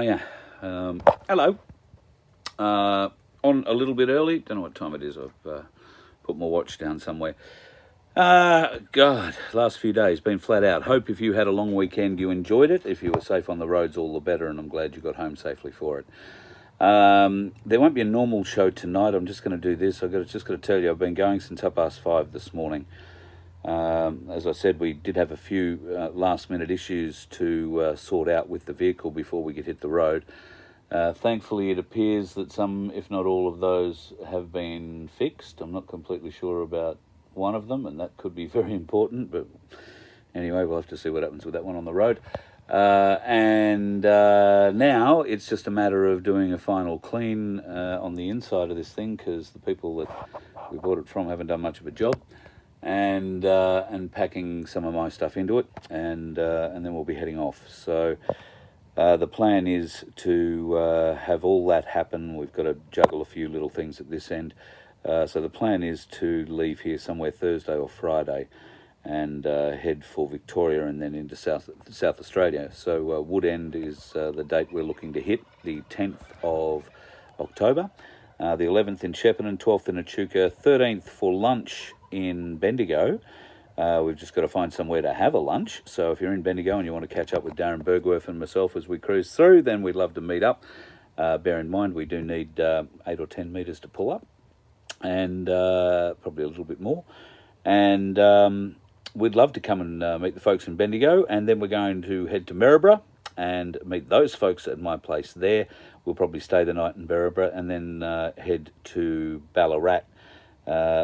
you? Hello. On a little bit early. Don't know what time it is. I've put my watch down somewhere. God, last few days been flat out. Hope if you had a long weekend you enjoyed it. If you were safe on the roads, all the better, and I'm glad you got home safely for it. There won't be a normal show tonight. I'm just going to do this. Just got to tell you, I've been going since 5:30 this morning. As I said, we did have a few last-minute issues to sort out with the vehicle before we could hit the road. Thankfully, it appears that some, if not all of those, have been fixed. I'm not completely sure about one of them, and that could be very important. But anyway, we'll have to see what happens with that one on the road. Now it's just a matter of doing a final clean on the inside of this thing, because the people that we bought it from haven't done much of a job. And packing some of my stuff into it, and then we'll be heading off. So the plan is to have all that happen. We've got to juggle a few little things at this end. So the plan is to leave here somewhere Thursday or Friday, and head for Victoria and then into South Australia. So Wood End is the date we're looking to hit, the 10th of October. The 11th in Shepparton, 12th in Echuca, 13th for lunch in Bendigo. We've just got to find somewhere to have a lunch. So if you're in Bendigo and you want to catch up with Darren Bergworth and myself as we cruise through, then we'd love to meet up. Bear in mind, we do need 8 or 10 metres to pull up, and probably a little bit more. And we'd love to come and meet the folks in Bendigo, and then we're going to head to Maryborough and meet those folks at my place there. We'll probably stay the night in Maryborough and then head to Ballarat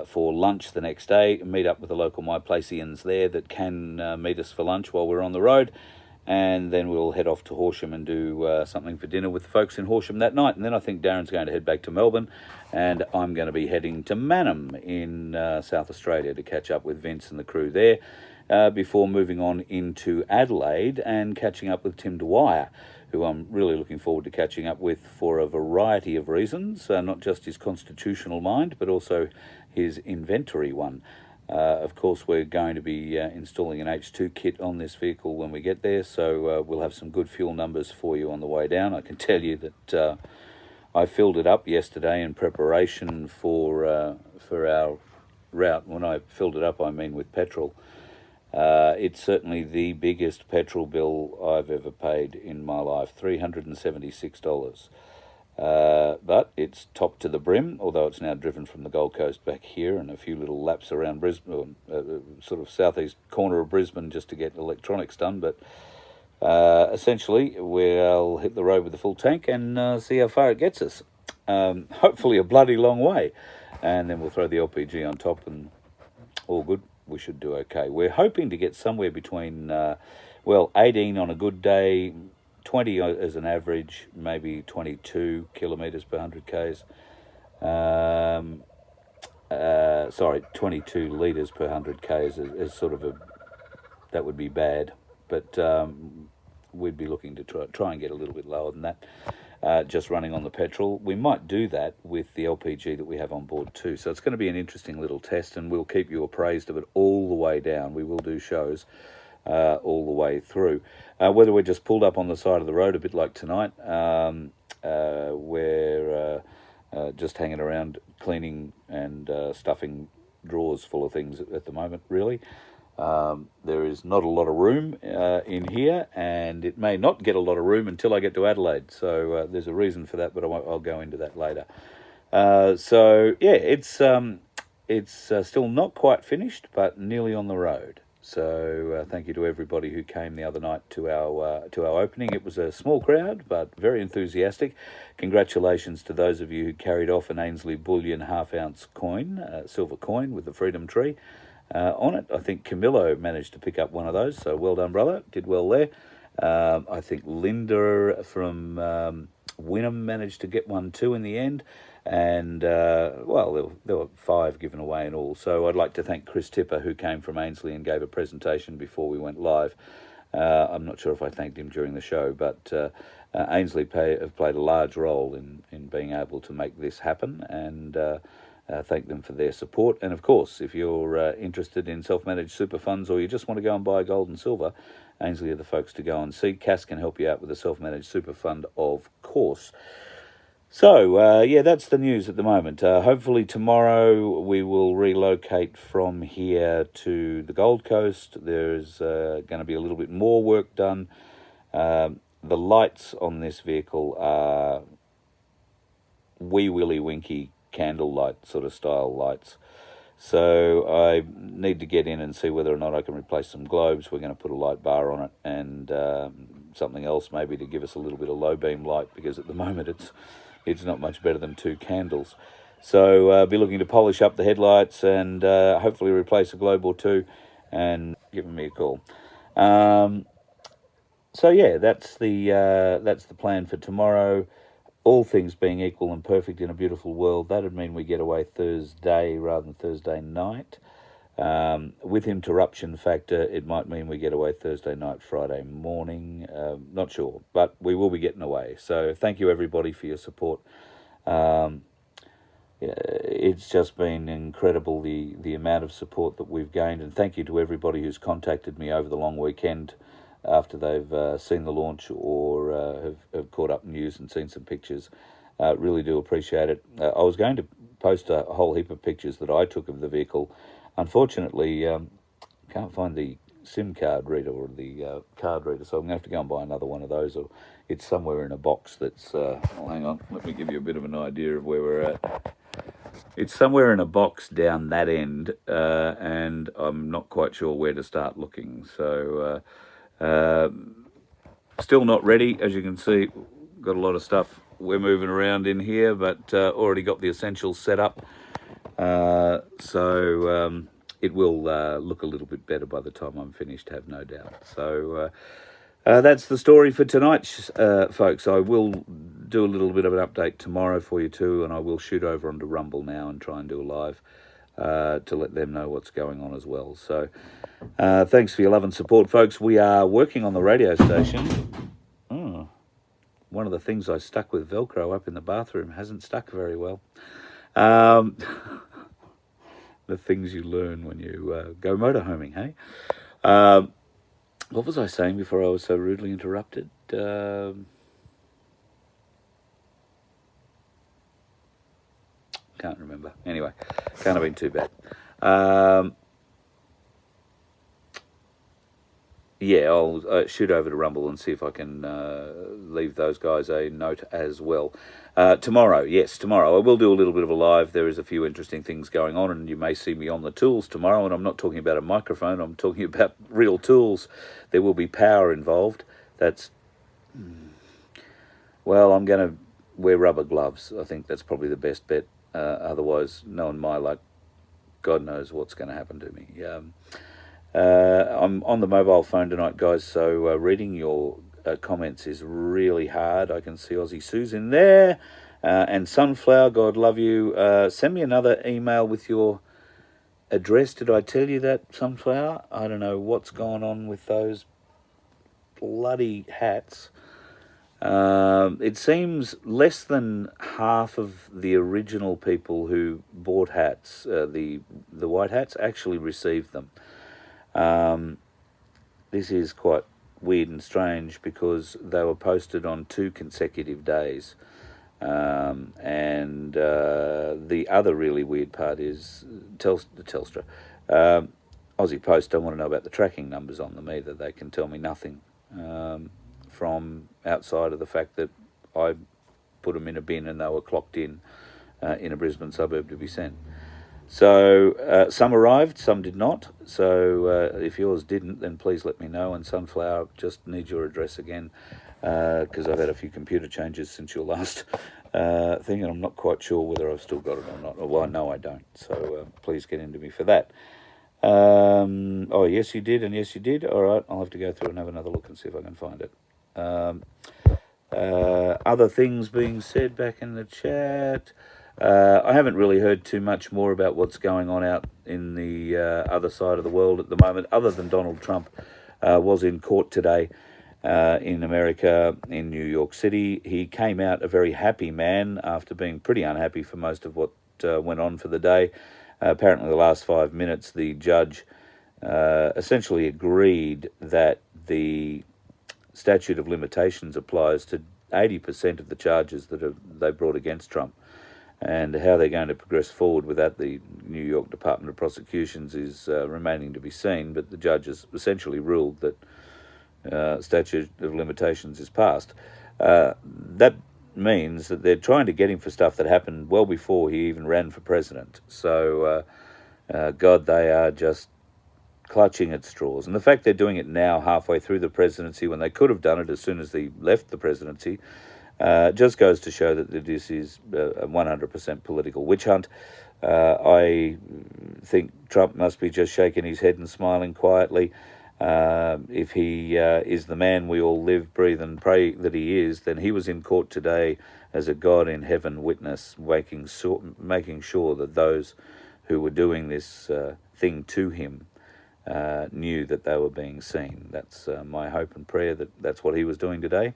for lunch the next day, and meet up with the local My Placeians there that can meet us for lunch while we're on the road. And then we'll head off to Horsham and do something for dinner with the folks in Horsham that night. And then I think Darren's going to head back to Melbourne, and I'm going to be heading to Mannum in South Australia to catch up with Vince and the crew there, before moving on into Adelaide and catching up with Tim Dwyer, who I'm really looking forward to catching up with for a variety of reasons, not just his constitutional mind, but also his inventory one. Of course, we're going to be installing an H2 kit on this vehicle when we get there, so we'll have some good fuel numbers for you on the way down. I can tell you that I filled it up yesterday in preparation for our route. When I filled it up, I mean with petrol. It's certainly the biggest petrol bill I've ever paid in my life, $376. But it's topped to the brim, although it's now driven from the Gold Coast back here and a few little laps around Brisbane, sort of southeast corner of Brisbane, just to get electronics done. But essentially, we'll hit the road with the full tank and see how far it gets us. Hopefully a bloody long way. And then we'll throw the LPG on top and all good. We should do okay. We're hoping to get somewhere between, 18 on a good day, 20 as an average, maybe 22 kilometres per 100 k's. 22 litres per 100 k's is sort of that would be bad, but we'd be looking to try and get a little bit lower than that. Just running on the petrol. We might do that with the LPG that we have on board too. So it's going to be an interesting little test, and we'll keep you appraised of it all the way down. We will do shows all the way through. Whether we're just pulled up on the side of the road, a bit like tonight, we're just hanging around cleaning and stuffing drawers full of things at the moment, really. There is not a lot of room in here, and it may not get a lot of room until I get to Adelaide. So there's a reason for that, but I'll go into that later. It's still not quite finished, but nearly on the road. So thank you to everybody who came the other night to our opening. It was a small crowd, but very enthusiastic. Congratulations to those of you who carried off an Ainsley Bullion half-ounce coin, silver coin with the Freedom Tree on it. I think Camillo managed to pick up one of those, so well done, brother. Did well there. I think Linda from Wynnum managed to get one too in the end. And, there were 5 given away in all. So I'd like to thank Chris Tipper, who came from Ainsley and gave a presentation before we went live. I'm not sure if I thanked him during the show, but Ainsley have played a large role in being able to make this happen, and thank them for their support. And of course, if you're interested in self-managed super funds, or you just want to go and buy gold and silver, Ainsley are the folks to go and see. Cass can help you out with a self-managed super fund, of course. So, yeah, that's the news at the moment. Hopefully tomorrow we will relocate from here to the Gold Coast. There's going to be a little bit more work done. The lights on this vehicle are wee willy winky candlelight sort of style lights. So I need to get in and see whether or not I can replace some globes. We're going to put a light bar on it and something else maybe to give us a little bit of low beam light, because at the moment it's not much better than two candles. So I'll be looking to polish up the headlights and hopefully replace a globe or two, and giving me a call. So yeah, that's the plan for tomorrow. All things being equal and perfect in a beautiful world, that'd mean we get away Thursday rather than Thursday night. With interruption factor, it might mean we get away Thursday night, Friday morning. Not sure, but we will be getting away. So thank you everybody for your support. It's just been incredible, the amount of support that we've gained, and thank you to everybody who's contacted me over the long weekend after they've seen the launch or have caught up news and seen some pictures. Really do appreciate it. I was going to post a whole heap of pictures that I took of the vehicle. Unfortunately, can't find the SIM card reader or the card reader, so I'm going to have to go and buy another one of those, or it's somewhere in a box that's... well, hang on, let me give you a bit of an idea of where we're at. It's somewhere in a box down that end, and I'm not quite sure where to start looking. So... still not ready, as you can see. Got a lot of stuff we're moving around in here, but already got the essentials set up. So it will look a little bit better by the time I'm finished, have no doubt. So that's the story for tonight, folks. I will do a little bit of an update tomorrow for you too, and I will shoot over onto Rumble now and try and do a live to let them know what's going on as well. So thanks for your love and support, folks. We are working on the radio station. Oh, one of the things I stuck with Velcro up in the bathroom hasn't stuck very well. The things you learn when you go motorhoming, hey? What was I saying before I was so rudely interrupted? Can't remember. Anyway, can't have been too bad. Yeah, I'll shoot over to Rumble and see if I can leave those guys a note as well. Tomorrow, yes, tomorrow. I will do a little bit of a live. There is a few interesting things going on, and you may see me on the tools tomorrow, and I'm not talking about a microphone. I'm talking about real tools. There will be power involved. That's... Well, I'm going to wear rubber gloves. I think that's probably the best bet. Otherwise, knowing my luck, God knows what's going to happen to me. I'm on the mobile phone tonight, guys, so reading your comments is really hard. I can see Aussie Sue's in there, and Sunflower, God love you. Send me another email with your address. Did I tell you that, Sunflower? I don't know what's going on with those bloody hats. It seems less than half of the original people who bought hats, the white hats, actually received them. This is quite weird and strange because they were posted on 2 consecutive days. And the other really weird part is Telstra. Aussie Post don't want to know about the tracking numbers on them either. They can tell me nothing from outside of the fact that I put them in a bin and they were clocked in a Brisbane suburb to be sent. So some arrived, some did not. So if yours didn't, then please let me know. And Sunflower, just need your address again because I've had a few computer changes since your last thing, and I'm not quite sure whether I've still got it or not. Well, no, I don't. So please get into me for that. Oh, yes, you did, and yes, you did. All right, I'll have to go through and have another look and see if I can find it. Other things being said back in the chat. I haven't really heard too much more about what's going on out in the other side of the world at the moment, other than Donald Trump was in court today in America, in New York City. He came out a very happy man after being pretty unhappy for most of what went on for the day. Apparently the last 5 minutes, the judge essentially agreed that the statute of limitations applies to 80% of the charges that they brought against Trump. And how they're going to progress forward with that, the New York Department of Prosecutions is remaining to be seen, but the judge has essentially ruled that statute of limitations is passed. That means that they're trying to get him for stuff that happened well before he even ran for president. So, God, they are just clutching at straws. And the fact they're doing it now, halfway through the presidency, when they could have done it as soon as they left the presidency, just goes to show that this is a 100% political witch hunt. I think Trump must be just shaking his head and smiling quietly. If he is the man we all live, breathe and pray that he is, then he was in court today as a God in heaven witness, making sure that those who were doing this thing to him knew that they were being seen. That's my hope and prayer, that that's what he was doing today.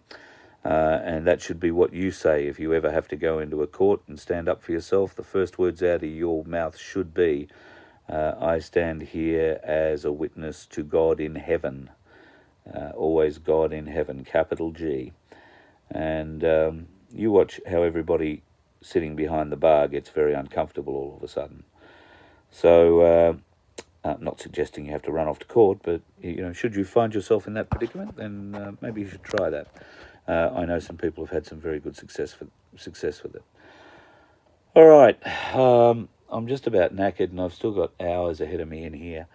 And that should be what you say if you ever have to go into a court and stand up for yourself. The first words out of your mouth should be, I stand here as a witness to God in heaven. Always God in heaven, capital G. And you watch how everybody sitting behind the bar gets very uncomfortable all of a sudden. So, I'm not suggesting you have to run off to court, but should you find yourself in that predicament, then maybe you should try that. I know some people have had some very good success with it. All right, I'm just about knackered, and I've still got hours ahead of me in here.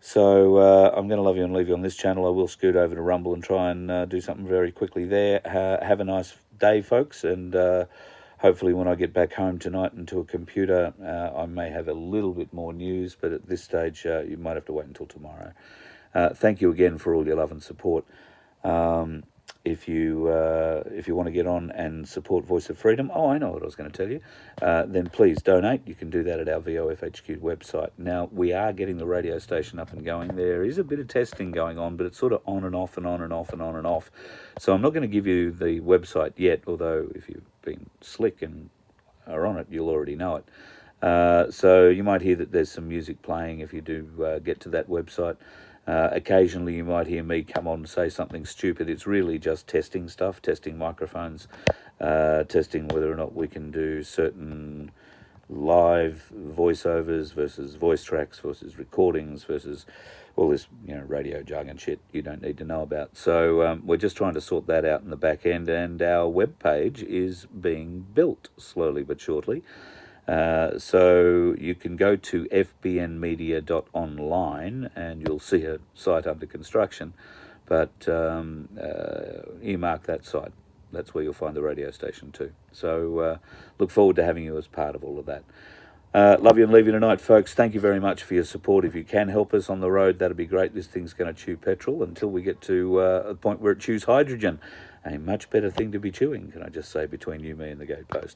So I'm going to love you and leave you on this channel. I will scoot over to Rumble and try and do something very quickly there. Have a nice day, folks, and hopefully when I get back home tonight and to a computer, I may have a little bit more news, but at this stage, you might have to wait until tomorrow. Thank you again for all your love and support. If you want to get on and support Voice of Freedom, I know what I was going to tell you, then please donate. You can do that at our VOFHQ website. Now, we are getting the radio station up and going. There is a bit of testing going on, but it's sort of on and off and on and off and on and off. So I'm not going to give you the website yet, although if you've been slick and are on it, you'll already know it. So you might hear that there's some music playing if you do get to that website. Occasionally you might hear me come on and say something stupid. It's really just testing stuff, testing microphones, testing whether or not we can do certain live voiceovers versus voice tracks versus recordings versus all this radio jargon shit you don't need to know about. So we're just trying to sort that out in the back end, and our web page is being built slowly but surely. So you can go to fbnmedia.online and you'll see a site under construction, but earmark that site. That's where you'll find the radio station too. So look forward to having you as part of all of that. Love you and leave you tonight, folks. Thank you very much for your support. If you can help us on the road, that'd be great. This thing's going to chew petrol until we get to a point where it chews hydrogen. A much better thing to be chewing, can I just say, between you, me, and the gatepost.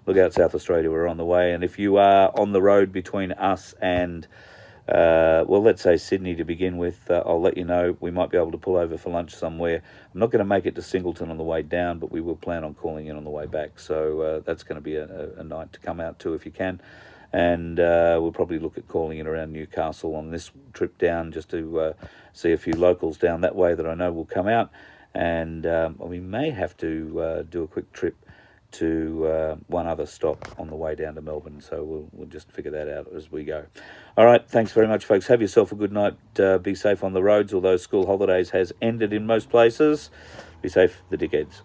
Look out, South Australia, we're on the way. And if you are on the road between us and, let's say Sydney to begin with, I'll let you know. We might be able to pull over for lunch somewhere. I'm not going to make it to Singleton on the way down, but we will plan on calling in on the way back. So that's going to be a night to come out to if you can. And we'll probably look at calling in around Newcastle on this trip down just to see a few locals down that way that I know will come out. And we may have to do a quick trip to one other stop on the way down to Melbourne. So we'll just figure that out as we go. All right, thanks very much, folks. Have yourself a good night. Be safe on the roads, although school holidays has ended in most places. Be safe, the dickheads.